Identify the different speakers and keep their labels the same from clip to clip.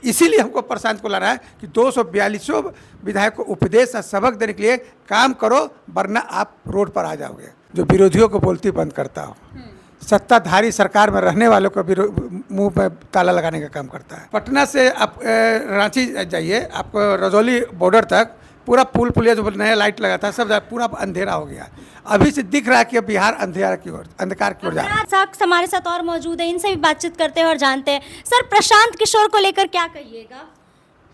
Speaker 1: इसीलिए हमको प्रशांत को लाना है कि 242 विधायक को उपदेश और सबक देने के लिए काम करो, वरना आप रोड पर आ जाओगे। जो विरोधियों को बोलती बंद करता हो, सत्ताधारी सरकार में रहने वालों को भी मुंह पे ताला लगाने का काम करता है। पटना से आप रांची जाइए, आपको रजौली बॉर्डर तक पूरा पुल पुलिया जो नया लाइट लगा था सब पूरा अंधेरा हो गया। अभी से दिख रहा है कि बिहार अंधेरा की ओर, अंधकार की ओर जा रहा है।
Speaker 2: साहब हमारे साथ और मौजूद है, इनसे भी बातचीत करते हैं और जानते हैं। सर, प्रशांत किशोर को लेकर क्या कहिएगा?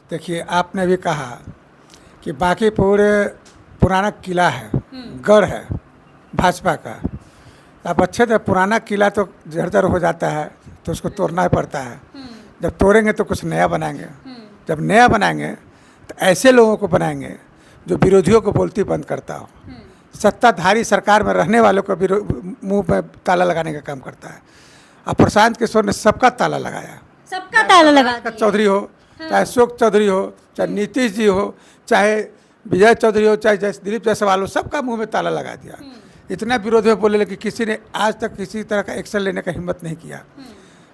Speaker 1: देखिए, आपने भी कहा कि बांकीपुर पुराना किला है, गढ़ है भाजपा का। आप अच्छे थे, पुराना किला तो जर्जर हो जाता है तो उसको तोड़ना ही पड़ता है। जब तोड़ेंगे तो कुछ नया बनाएंगे। जब नया बनाएंगे तो ऐसे लोगों को बनाएंगे जो विरोधियों को बोलती बंद करता हो, सत्ताधारी सरकार में रहने वालों को भी मुंह में ताला लगाने का काम करता है। अब प्रशांत किशोर ने सबका ताला लगाया,
Speaker 2: सबका ताला लगा दिया।
Speaker 1: चौधरी हो, चाहे अशोक चौधरी हो, चाहे नीतीश जी हो, चाहे विजय चौधरी हो, चाहे दिलीप जायसवाल हो, सबका मुंह में ताला लगा दिया। इतना विरोध में बोले कि किसी ने आज तक किसी तरह का एक्शन लेने का हिम्मत नहीं किया।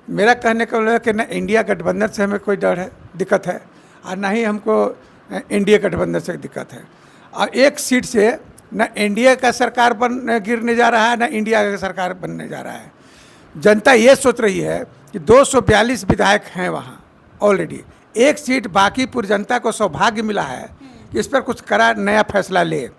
Speaker 1: मेरा कहने का मतलब है कि न इंडिया गठबंधन से हमें कोई डर है, दिक्कत है, और ना ही हमको एनडीए गठबंधन से दिक्कत है। और एक सीट से न एनडीए का सरकार गिरने जा रहा है, न इंडिया का सरकार बनने जा रहा है। जनता ये सोच रही है कि 242 विधायक हैं वहाँ ऑलरेडी, एक सीट बांकीपुर जनता को सौभाग्य मिला है कि इस पर कुछ कड़ा नया फैसला ले।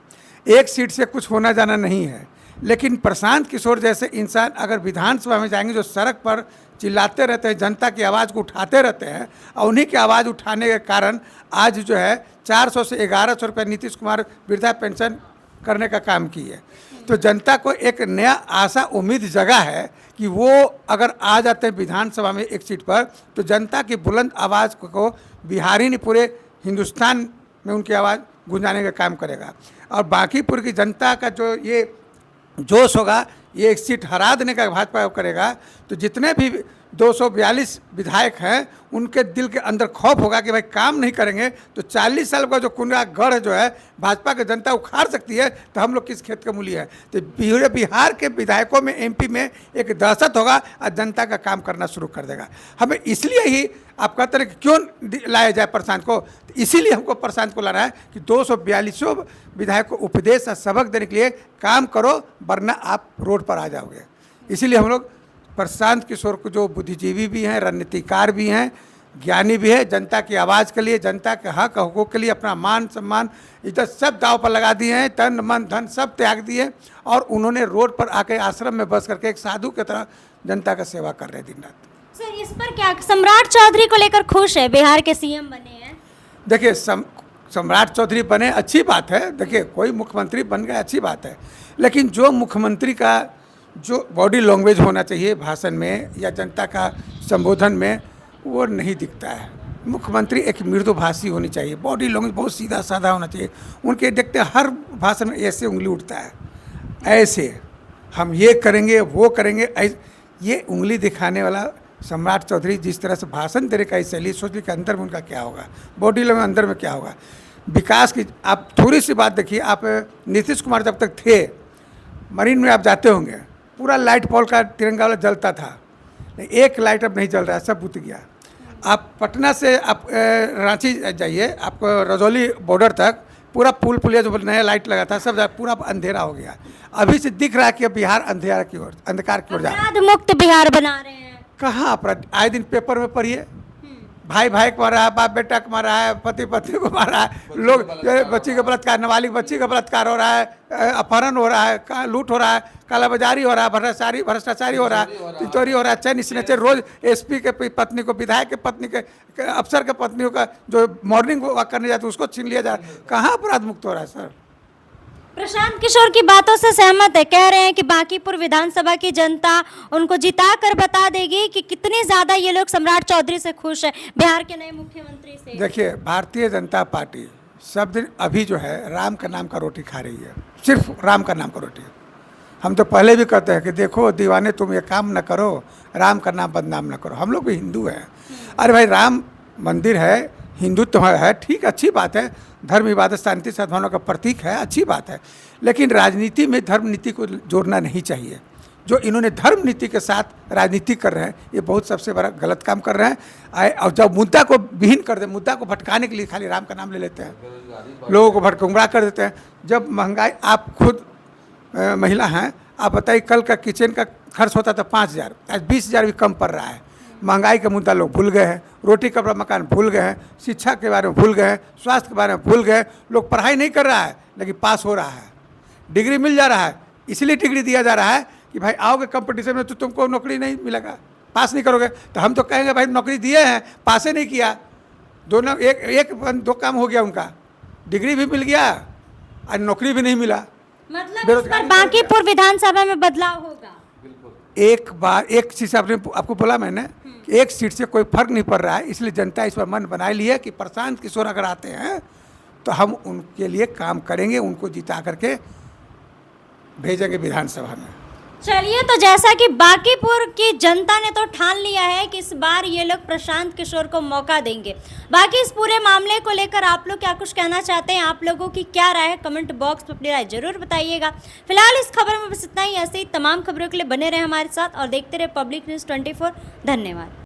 Speaker 1: एक सीट से कुछ होना जाना नहीं है। लेकिन प्रशांत किशोर जैसे इंसान अगर विधानसभा में जाएंगे, जो सड़क पर चिल्लाते रहते हैं, जनता की आवाज़ को उठाते रहते हैं, और उन्हीं की आवाज़ उठाने के कारण आज जो है 400 से 1100 रुपये नीतीश कुमार वृद्धा पेंशन करने का काम की है। तो जनता को एक नया आशा उम्मीद जगा है कि वो अगर आ जाते हैं विधानसभा में एक सीट पर, तो जनता की बुलंद आवाज़ को बिहार ही नहीं पूरे हिंदुस्तान में उनकी आवाज़ गूंजाने का काम करेगा। और बांकीपुर की जनता का जो ये जोश होगा, ये एक सीट हरा देने का भाजपा करेगा, तो जितने भी 242 विधायक हैं उनके दिल के अंदर खौफ होगा कि भाई काम नहीं करेंगे तो 40 साल का जो कुंडा गढ़ जो है भाजपा की जनता उखाड़ सकती है, तो हम लोग किस खेत के मूली है। तो बिहार के विधायकों में, एमपी में एक दहशत होगा और जनता का काम करना शुरू कर देगा। हमें इसलिए ही आप कहते हैं कि क्यों लाया जाए प्रशांत को, तो इसीलिए हमको प्रशांत को लाना है कि 242 विधायक को उपदेश और सबक देने के लिए काम करो, वरना आप रोड पर आ जाओगे। इसीलिए हम लोग प्रशांत किशोर को, जो बुद्धिजीवी भी हैं, रणनीतिकार भी हैं, ज्ञानी भी है, जनता की आवाज़ के लिए, जनता के हक हकूक़ के लिए अपना मान सम्मान इज्जत सब दाव पर लगा दिए हैं, तन मन धन सब त्याग दिए, और उन्होंने रोड पर आके आश्रम में बस करके एक साधु की तरह जनता का सेवा कर रहे दिन रात।
Speaker 2: सर, इस पर क्या सम्राट चौधरी को लेकर खुश है? बिहार के सीएम बने हैं।
Speaker 1: देखिए, सम्राट चौधरी बने अच्छी बात है। देखिए, कोई मुख्यमंत्री बन गया अच्छी बात है, लेकिन जो मुख्यमंत्री का जो बॉडी लैंग्वेज होना चाहिए भाषण में या जनता का संबोधन में, वो नहीं दिखता है। मुख्यमंत्री एक मृदुभाषी होनी चाहिए, बॉडी लैंग्वेज बहुत सीधा साधा होना चाहिए। उनके देखते हर भाषण में ऐसे उंगली उठता है, ऐसे हम ये करेंगे वो करेंगे, ये उंगली दिखाने वाला सम्राट चौधरी जिस तरह से भाषण देने का शैली, सोचिए कि अंदर में उनका क्या होगा, बॉडी लैंग्वेज अंदर में क्या होगा। विकास की आप थोड़ी सी बात देखिए, आप नीतीश कुमार जब तक थे, मरीन में आप जाते होंगे, पूरा लाइट पोल का तिरंगा वाला जलता था, एक लाइट अब नहीं जल रहा है, सब बुझ गया। आप पटना से आप रांची जाइए, आपको रजौली बॉर्डर तक पूरा पुल पुलिया जो नया लाइट लगा था सब पूरा अंधेरा हो गया। अभी से दिख रहा है कि बिहार अंधेरा की ओर, अंधकार की ओर जा रहा है।
Speaker 2: अपराध मुक्त बिहार बना रहे हैं।
Speaker 1: कहाँ अपराध? आए दिन पेपर में पढ़िए, भाई भाई को मारा है, बाप बेटा को मारा है, पति पत्नी को मारा है, लोग बच्ची का बलात्कार, नाबालिग बच्ची का बलात्कार हो रहा है, अपहरण हो रहा है, लूट हो रहा है, कालाबाजारी हो रहा है, भ्रष्टाचारी हो रहा है, चोरी हो रहा है, चैन स्नैचर रोज एसपी के पत्नी को, विधायक के पत्नी के, अफसर के पत्नियों का जो मॉर्निंग वॉक करने जाते उसको छीन लिया जा रहा है। कहाँ अपराध मुक्त हो रहा है सर?
Speaker 2: प्रशांत किशोर की बातों से सहमत है, कह रहे हैं कि बांकीपुर विधानसभा की जनता उनको जिता कर बता देगी कि कितने ज्यादा ये लोग सम्राट चौधरी से खुश है, बिहार के नए मुख्यमंत्री से।
Speaker 1: देखिए, भारतीय जनता पार्टी सब दिन अभी जो है राम का नाम का रोटी खा रही है, सिर्फ राम का नाम का रोटी। हम तो पहले भी कहते हैं कि देखो दीवाने, तुम ये काम न करो, राम का नाम बदनाम न करो। हम लोग भी हिंदू हैं, अरे भाई राम मंदिर है, हिंदुत्व है, ठीक, अच्छी बात है, धर्म इबादत शांति सद्भावना का प्रतीक है, अच्छी बात है, लेकिन राजनीति में धर्म नीति को जोड़ना नहीं चाहिए। जो इन्होंने धर्म नीति के साथ राजनीति कर रहे हैं, ये बहुत सबसे बड़ा गलत काम कर रहे हैं। और जब मुद्दा को विहीन कर दे, मुद्दा को भटकाने के लिए खाली राम का नाम ले लेते हैं, लोगों को गुमराह कर देते हैं। जब महंगाई, आप खुद महिला हैं, आप बताइए कल का किचन का खर्च होता था 5,000, आज 20,000 भी कम पड़ रहा है। महंगाई का मुद्दा लोग भूल गए हैं, रोटी कपड़ा मकान भूल गए हैं, शिक्षा के बारे में भूल गए हैं, स्वास्थ्य के बारे में भूल गए। लोग पढ़ाई नहीं कर रहा है लेकिन पास हो रहा है, डिग्री मिल जा रहा है, इसलिए डिग्री दिया जा रहा है कि भाई आओगे कंपटीशन में तो तुमको नौकरी नहीं मिलेगा, पास नहीं करोगे। तो हम तो कहेंगे भाई नौकरी दिए हैं, पासे नहीं किया, दोनों एक दो काम हो गया उनका, डिग्री भी मिल गया और नौकरी भी नहीं मिला।
Speaker 2: मतलब इस पर बांकीपुर विधानसभा में बदलाव होगा।
Speaker 1: एक बार एक चीज़ आपको बोला मैंने, एक सीट से कोई फर्क नहीं पड़ रहा है, इसलिए जनता इस पर मन बना ली है कि प्रशांत किशोर अगर आते हैं तो हम उनके लिए काम करेंगे, उनको जिता करके भेजेंगे विधानसभा में।
Speaker 2: चलिए, तो जैसा कि बांकीपुर की जनता ने तो ठान लिया है कि इस बार ये लोग प्रशांत किशोर को मौका देंगे। बाकी इस पूरे मामले को लेकर आप लोग क्या कुछ कहना चाहते हैं, आप लोगों की क्या राय है, कमेंट बॉक्स में अपनी राय जरूर बताइएगा। फिलहाल इस खबर में बस इतना ही। ऐसे ही तमाम खबरों के लिए बने रहे हमारे साथ और देखते रहे पब्लिक न्यूज़ 24। धन्यवाद।